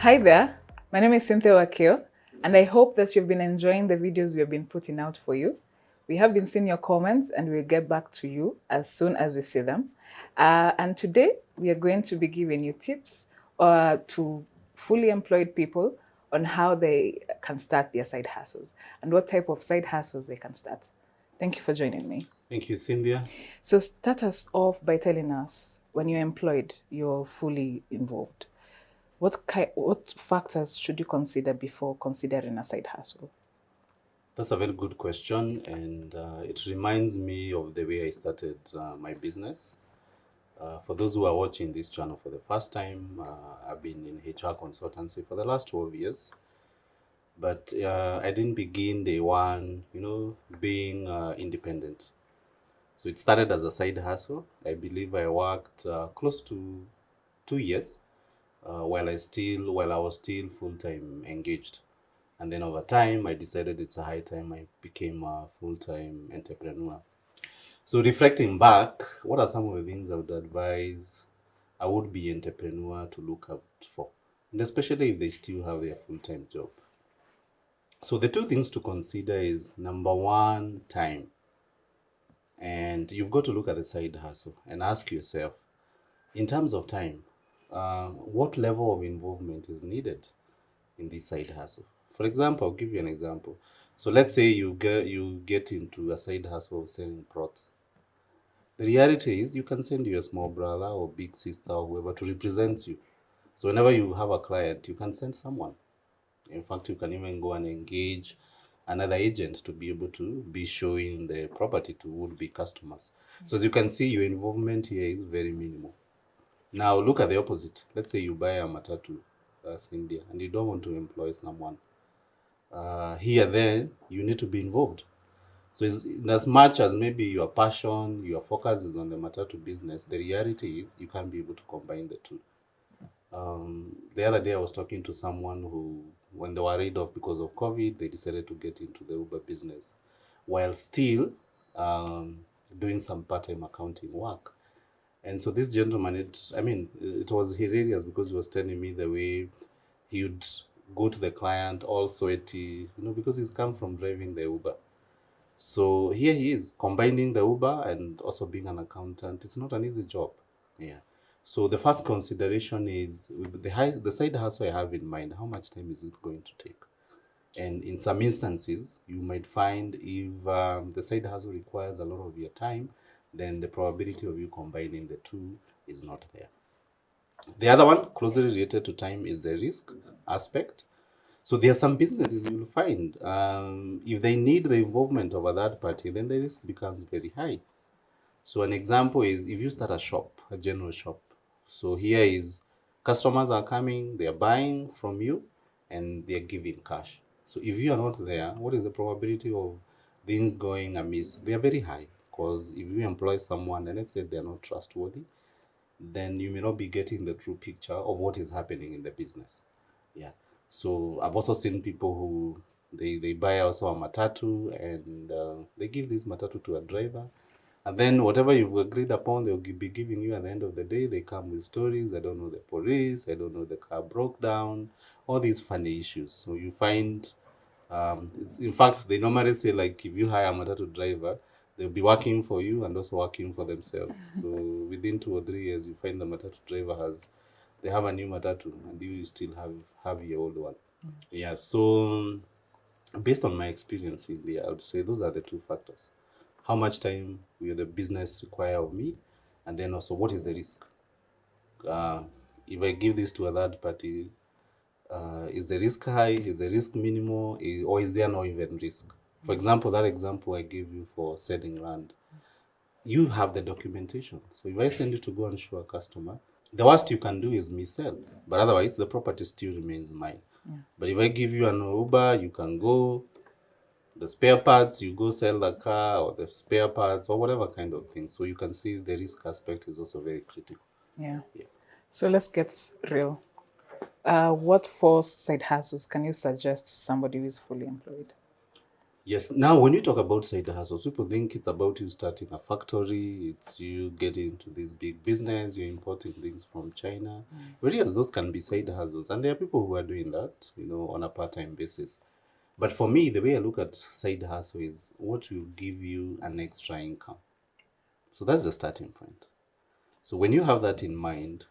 Hi there, my name is Cynthia Wakio, and I hope that you've been enjoying the videos we have been putting out for you. We have been seeing your comments and we'll get back to you as soon as we see them. And today we are going to be giving you tips to fully employed people on how they can start their side hustles and what type of side hustles they can start. Thank you for joining me. Thank you, Cynthia. So start us off by telling us, when you're employed, you're fully involved. What factors should you consider before considering a side hustle? That's a very good question, and it reminds me of the way I started my business. For those who are watching this channel for the first time, I've been in HR consultancy for the last 12 years, but I didn't begin day one, being independent. So it started as a side hustle. I believe I worked close to 2 years while I was still full-time engaged. And then over time, I decided it's a high time I became a full-time entrepreneur. So reflecting back, what are some of the things I would advise a would-be entrepreneur to look out for? And especially if they still have their full-time job. So the two things to consider is, number one, time. And you've got to look at the side hustle and ask yourself, in terms of time, what level of involvement is needed in this side hustle? For example, I'll give you an example. So let's say you get into a side hustle of selling prots. The reality is you can send your small brother or big sister or whoever to represent you. So whenever you have a client, you can send someone. In fact, you can even go and engage another agent to be able to be showing the property to would-be customers. So as you can see, your involvement here is very minimal. Now look at the opposite. Let's say you buy a matatu, India, and you don't want to employ someone. Then you need to be involved. So in as much as maybe your passion, your focus is on the matatu business, the reality is you can't be able to combine the two. The other day I was talking to someone who, when they were laid off because of COVID, they decided to get into the Uber business while still doing some part-time accounting work. And so this gentleman, it was hilarious because he was telling me the way he would go to the client all sweaty, because he's come from driving the Uber. So here he is combining the Uber and also being an accountant. It's not an easy job. Yeah. So the first consideration is with the side hustle I have in mind, how much time is it going to take? And in some instances, you might find if the side hustle requires a lot of your time, then the probability of you combining the two is not there. The other one, closely related to time, is the risk aspect. So there are some businesses you'll find, if they need the involvement of a third party, then the risk becomes very high. So an example is if you start a shop, a general shop. So here is customers are coming, they are buying from you, and they are giving cash. So if you are not there, what is the probability of things going amiss? They are very high, because if you employ someone and let's say they are not trustworthy, then you may not be getting the true picture of what is happening in the business. Yeah. So I've also seen people who they buy also a matatu and they give this matatu to a driver. And then whatever you've agreed upon, they'll be giving you at the end of the day. They come with stories. I don't know the police. I don't know the car broke down. All these funny issues. So you find, in fact, they normally say, like, if you hire a matatu driver, they'll be working for you and also working for themselves. So within 2 or 3 years, you find the matatu driver they have a new matatu and you still have your old one. Yeah. So based on my experience in there, I would say those are the two factors. How much time will the business require of me? And then also, what is the risk? If I give this to a third party, is the risk high? Is the risk minimal? Or is there no even risk? For example, that example I gave you for selling land, you have the documentation. So if I send you to go and show a customer, the worst you can do is mis-sell. But otherwise, the property still remains mine. Yeah. But if I give you an Uber, you can go, the spare parts, you go sell the car or the spare parts or whatever kind of thing. So you can see the risk aspect is also very critical. Yeah. So let's get real. What 4 side hustles can you suggest to somebody who is fully employed? Yes. Now, when you talk about side hustles, people think it's about you starting a factory, it's you getting into this big business, you're importing things from China. Whereas those can be side hustles. And there are people who are doing that, on a part-time basis. But for me, the way I look at side hustle is what will give you an extra income. So that's the starting point. So when you have that in mind,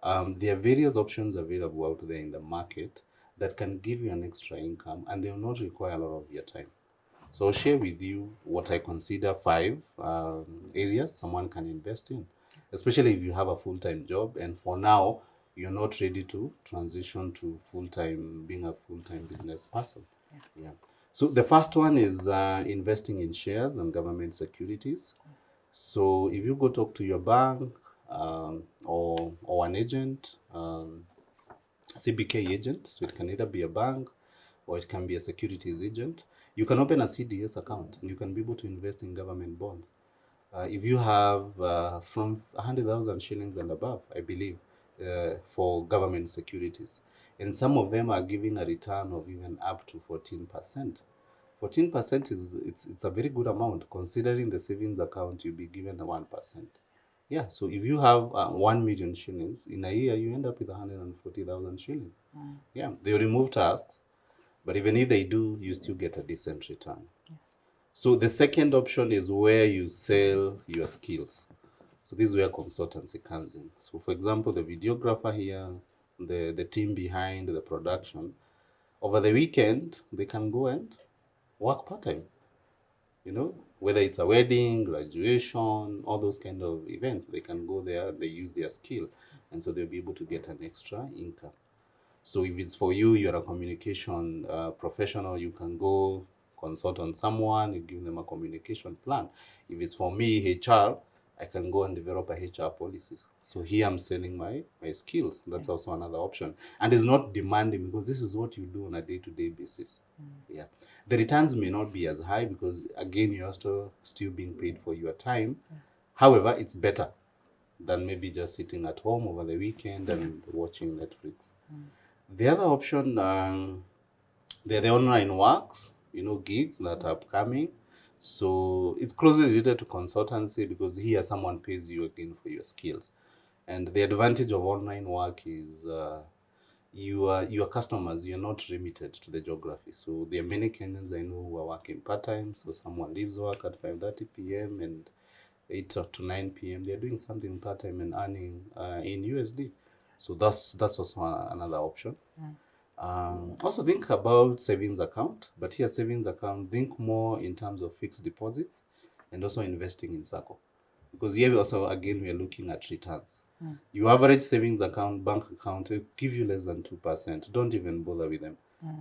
there are various options available out there in the market that can give you an extra income and they will not require a lot of your time. So I'll share with you what I consider 5 areas someone can invest in, especially if you have a full-time job and for now you're not ready to transition to being a full-time business person. Yeah. So the first one is investing in shares and government securities. So if you go talk to your bank or an agent, CBK agent, so it can either be a bank or it can be a securities agent, you can open a CDS account and you can be able to invest in government bonds. If you have from 100,000 shillings and above, I believe, for government securities, and some of them are giving a return of even up to 14%. 14% it's a very good amount considering the savings account you'll be given a 1%. Yeah, so if you have 1 million shillings in a year, you end up with 140,000 shillings. Yeah, they remove tax, but even if they do, you still get a decent return. So the second option is where you sell your skills. So this is where consultancy comes in. So for example, the videographer here, the team behind the production, over the weekend, they can go and work part-time. Whether it's a wedding, graduation, all those kind of events, they can go there, they use their skill, and so they'll be able to get an extra income. So if it's for you, you're a communication professional, you can go consult on someone, you give them a communication plan. If it's for me, HR, I can go and develop a HR policy. So here I'm selling my skills. That's also another option. And it's not demanding because this is what you do on a day-to-day basis. Yeah. The returns may not be as high because, again, you're still being paid for your time. However, it's better than maybe just sitting at home over the weekend and watching Netflix. The other option, they're the online works, gigs that are upcoming. So it's closely related to consultancy because here someone pays you again for your skills. And the advantage of online work is your customers, you're not limited to the geography. So there are many Kenyans I know who are working part-time. So someone leaves work at 5:30 p.m. and 8 to 9 p.m. They're doing something part-time and earning in USD. So that's also another option. Also think about savings account, but here savings account, think more in terms of fixed deposits and also investing in SACCO. Because here also, again, we are looking at returns. Your average savings account, bank account, will give you less than 2%. Don't even bother with them.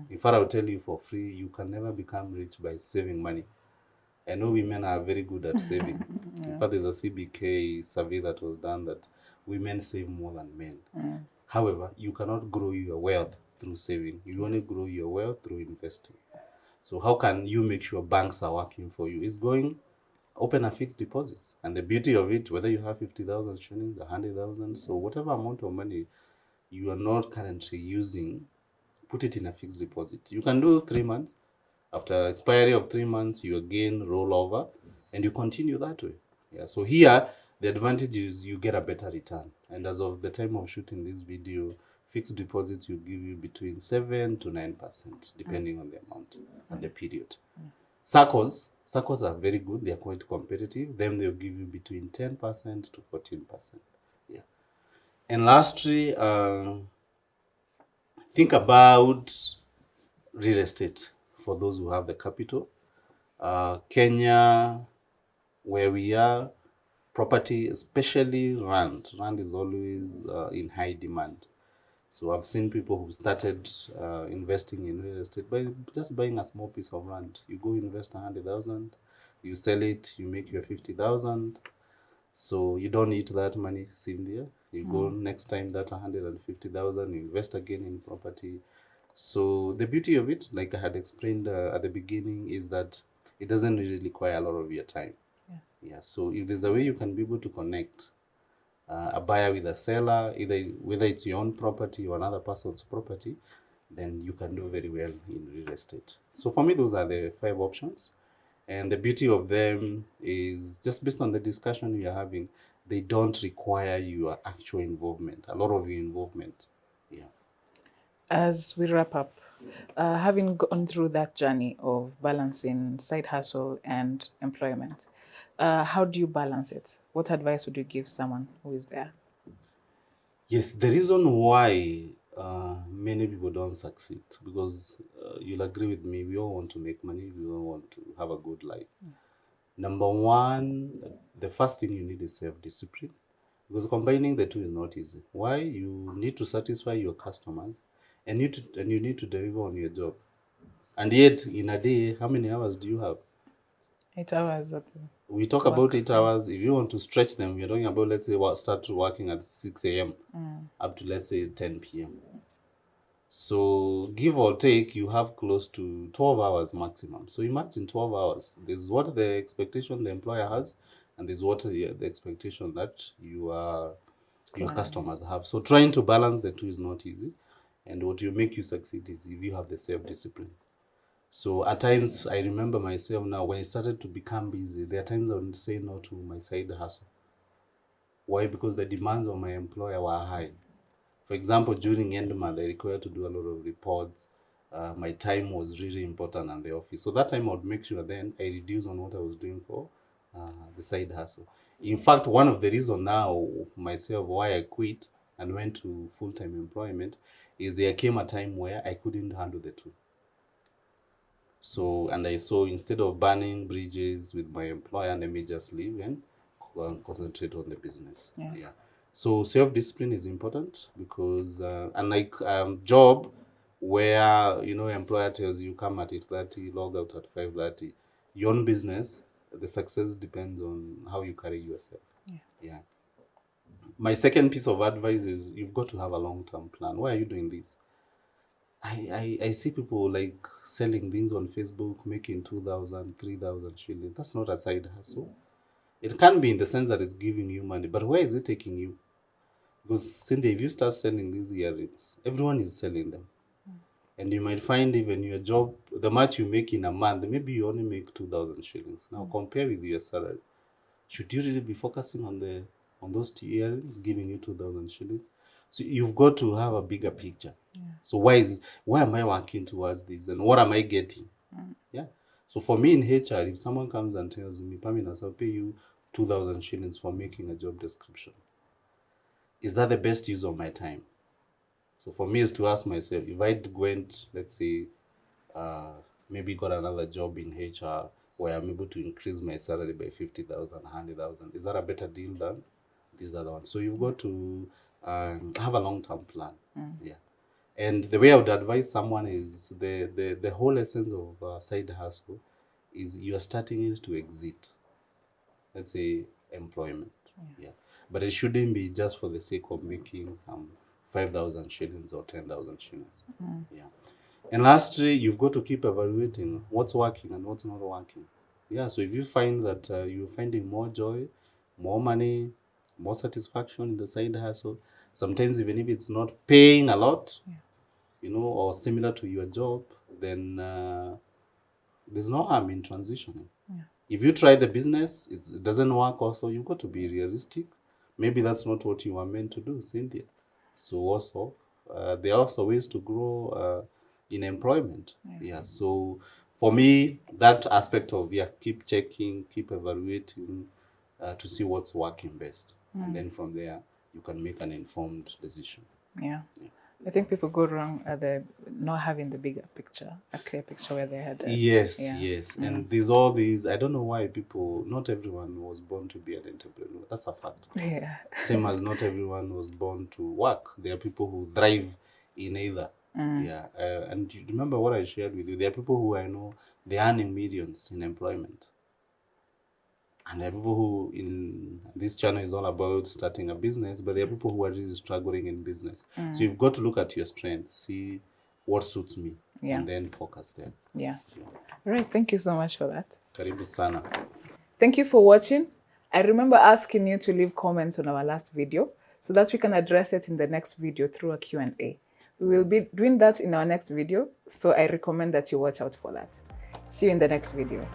In fact, I'll tell you for free, you can never become rich by saving money. I know women are very good at saving. In fact, there's a CBK survey that was done that women save more than men. However, you cannot grow your wealth through saving. You only grow your wealth through investing. So how can you make sure banks are working for you? It's open a fixed deposit. And the beauty of it, whether you have 50,000 shillings, 100,000, so whatever amount of money you are not currently using, put it in a fixed deposit. You can do 3 months. After expiry of 3 months, you again roll over and you continue that way. Yeah. So here, the advantage is you get a better return. And as of the time of shooting this video, fixed deposits will give you between 7 to 9%, depending on the amount and the period. SACCOs are very good. They are quite competitive. Then they'll give you between 10% to 14%. Yeah. And lastly, think about real estate for those who have the capital. Kenya, where we are, property, especially land. Land is always in high demand. So I've seen people who started investing in real estate by just buying a small piece of land. You go invest 100,000, you sell it, you make your 50,000. So you don't need that money sitting there. You go next time that 150,000, you invest again in property. So the beauty of it, like I had explained at the beginning, is that it doesn't really require a lot of your time. Yeah. So if there's a way you can be able to connect a buyer with a seller, whether it's your own property or another person's property, then you can do very well in real estate. So for me, those are the 5 options. And the beauty of them is just based on the discussion we are having, they don't require your actual involvement, a lot of your involvement. Yeah. As we wrap up, having gone through that journey of balancing side hustle and employment, how do you balance it? What advice would you give someone who is there? Yes, the reason why many people don't succeed, because you'll agree with me, we all want to make money, we all want to have a good life. Number one, the first thing you need is self-discipline, because combining the two is not easy. Why? You need to satisfy your customers, and you need to deliver on your job. And yet, in a day, how many hours do you have? 8 hours. We talk about 8 hours. If you want to stretch them, we're talking about, let's say, start working at 6 a.m. Up to, let's say, 10 p.m. So give or take, you have close to 12 hours maximum. So imagine 12 hours. This is what the expectation the employer has, and this is what the expectation that your customers have. So trying to balance the two is not easy. And what will make you succeed is if you have the self-discipline. So at times, I remember myself now, when I started to become busy, there are times I would say no to my side hustle. Why? Because the demands of my employer were high. For example, during end month, I required to do a lot of reports. My time was really important in the office. So that time I would make sure then I reduce on what I was doing for the side hustle. In fact, one of the reasons now of myself why I quit and went to full-time employment is there came a time where I couldn't handle the two. So, and I saw instead of burning bridges with my employer, let me just leave and concentrate on the business. Yeah. So self-discipline is important, because unlike job where, employer tells you come at 8:30, log out at 5:30, your own business, the success depends on how you carry yourself. Yeah. My second piece of advice is you've got to have a long-term plan. Why are you doing this? I see people like selling things on Facebook, making 2,000, 3,000 shillings. That's not a side hustle. It can be in the sense that it's giving you money, but where is it taking you? Because Cindy, if you start selling these earrings, everyone is selling them. And you might find even your job, the much you make in a month, maybe you only make 2,000 shillings. Now compare with your salary. Should you really be focusing on those earrings giving you 2,000 shillings? So you've got to have a bigger picture. So why am I working towards this, and what am I getting? Yeah. So for me in HR, if someone comes and tells me, Paminas, I'll pay you 2,000 shillings for making a job description, is that the best use of my time? So for me is to ask myself, if I went, let's say, maybe got another job in HR where I'm able to increase my salary by 50,000, 100,000, is that a better deal than this other one? So you've got to have a long-term plan. Yeah. And the way I would advise someone is the whole essence of side hustle is you are starting it to exit, let's say, employment. Yeah. But it shouldn't be just for the sake of making some 5,000 shillings or 10,000 shillings. Yeah. And lastly, you've got to keep evaluating what's working and what's not working. Yeah. So if you find that you're finding more joy, more money, more satisfaction in the side hustle, sometimes even if it's not paying a lot, or similar to your job, then there's no harm in transitioning. If you try the business, it doesn't work also, you've got to be realistic. Maybe that's not what you were meant to do, Cynthia. So also, there are also ways to grow in employment. Yeah. So for me, that aspect of, keep checking, keep evaluating to see what's working best. And then from there, you can make an informed decision. Yeah. I think people go wrong at the not having the bigger picture, a clear picture where they're headed. Yes. And there's all these, I don't know why not everyone was born to be an entrepreneur. That's a fact. Yeah. Same as not everyone was born to work. There are people who thrive in either. Yeah. And you remember what I shared with you? There are people who I know, they're earning millions in employment. And there are people who, in this channel is all about starting a business, but there are people who are really struggling in business. So you've got to look at your strengths, see what suits me, and then focus there. Yeah. All right. Thank you so much for that. Karibu sana. Thank you for watching. I remember asking you to leave comments on our last video so that we can address it in the next video through a Q&A. We will be doing that in our next video, so I recommend that you watch out for that. See you in the next video.